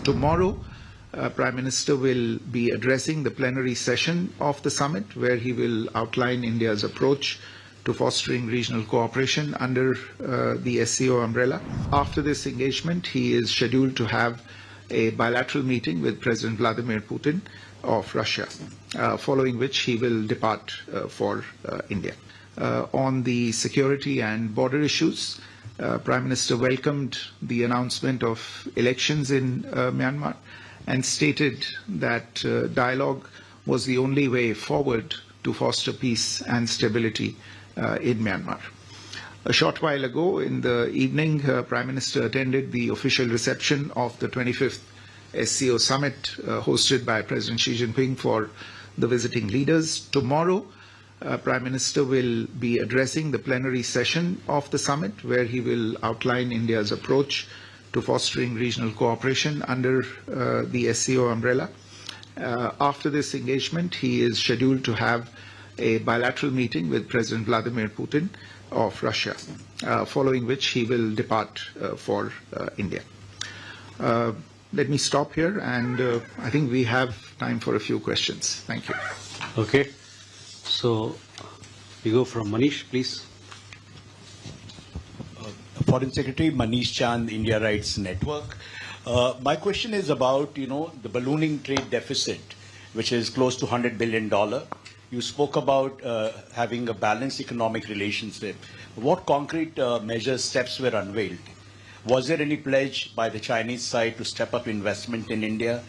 Tomorrow, Prime Minister will be addressing the plenary session of the summit, where he will outline India's approach to fostering regional cooperation under the SCO umbrella. After this engagement, he is scheduled to have a bilateral meeting with President Vladimir Putin of Russia, following which he will depart for India. On the security and border issues, Prime Minister welcomed the announcement of elections in Myanmar and stated that dialogue was the only way forward to foster peace and stability in Myanmar. A short while ago in the evening, Prime Minister attended the official reception of the 25th SCO Summit hosted by President Xi Jinping for the visiting leaders. Tomorrow, Prime Minister will be addressing the plenary session of the summit, where he will outline India's approach to fostering regional cooperation under the SCO umbrella. After this engagement, he is scheduled to have a bilateral meeting with President Vladimir Putin of Russia, following which he will depart for India. Let me stop here, and I think we have time for a few questions. Thank you. Okay. So we go from Manish, please. Foreign Secretary Manish Chand, India Rights Network. My question is about, the ballooning trade deficit, which is close to $100 billion. You spoke about having a balanced economic relationship. What concrete measures, steps were unveiled? Was there any pledge by the Chinese side to step up investment in India?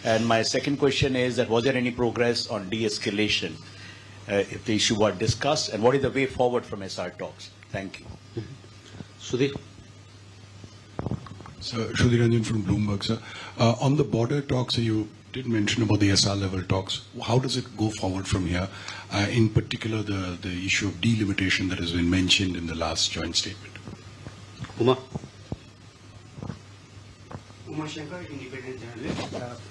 And my second question is that was there any progress on de-escalation if the issue was discussed? And what is the way forward from SR talks? Thank you. Sudhir. Sir, Sudhir Ranjan from Bloomberg, sir. On the border talks, you did mention about the SR level talks. How does it go forward from here? In particular, the issue of delimitation that has been mentioned in the last joint statement. Uma. Umashankar, independent journalist.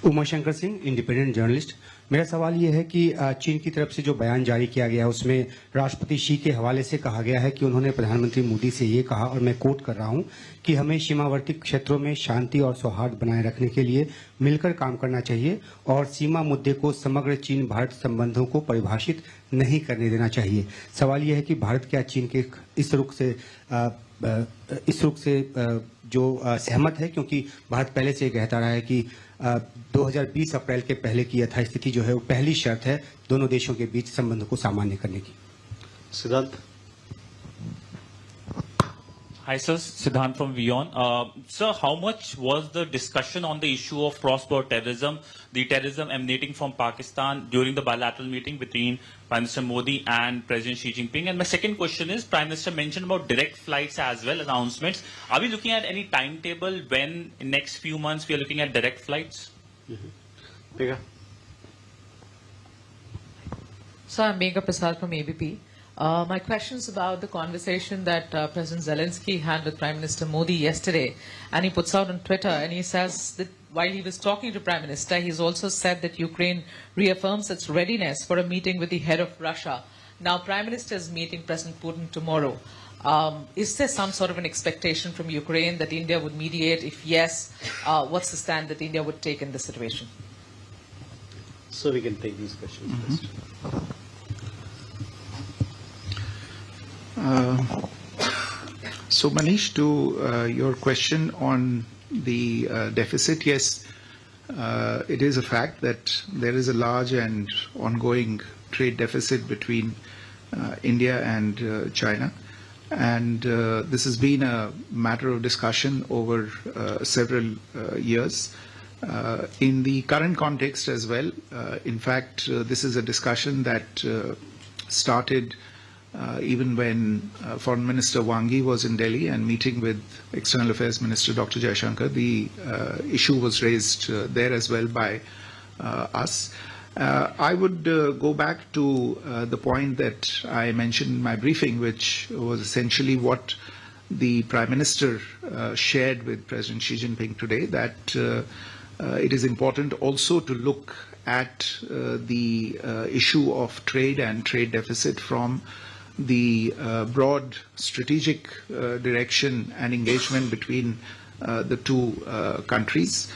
Umashankar Singh, independent journalist. मेरा सवाल ये है कि चीन की तरफ से जो बयान जारी किया गया उसमें राष्ट्रपति शी के हवाले से कहा गया है कि उन्होंने प्रधानमंत्री मोदी से ये कहा, और मैं कोट कर रहा हूं, कि हमें सीमावर्ती क्षेत्रों में शांति और सौहार्द बनाए रखने के लिए मिलकर काम करना चाहिए और सीमा मुद्दे को समग्र चीन भारत संबंधों को परिभाषित नहीं करने देना चाहिए। सवाल ये है कि भारत क्या चीन के इस रुख से जो सहमत है, क्योंकि भारत पहले से कहता रहा है कि 2020 अप्रैल के पहले की यथास्थिति जो है वो पहली शर्त है दोनों देशों के बीच संबंधों को सामान्य करने की। सिद्धांत। Hi sir, Siddhant from WION. Sir, how much was the discussion on the issue of cross-border terrorism, the terrorism emanating from Pakistan during the bilateral meeting between Prime Minister Modi and President Xi Jinping? And my second question is, Prime Minister mentioned about direct flights as well, announcements. Are we looking at any timetable when in next few months we are looking at direct flights? Megha. So I'm Megha Prasad from ABP. My question is about the conversation that President Zelensky had with Prime Minister Modi yesterday, and he puts out on Twitter, and he says that while he was talking to Prime Minister, he's also said that Ukraine reaffirms its readiness for a meeting with the head of Russia. Now, Prime Minister is meeting President Putin tomorrow. Is there some sort of an expectation from Ukraine that India would mediate? If yes, what's the stand that India would take in this situation? So we can take these questions first. So Manish, to your question on the deficit, yes, it is a fact that there is a large and ongoing trade deficit between India and China, and this has been a matter of discussion over several years. In the current context as well, in fact, this is a discussion that started even when Foreign Minister Wang Yi was in Delhi and meeting with External Affairs Minister Dr. Jaishankar. The issue was raised there as well by us. I would go back to the point that I mentioned in my briefing, which was essentially what the Prime Minister shared with President Xi Jinping today, that it is important also to look at the issue of trade and trade deficit from the broad strategic direction and engagement between the two countries.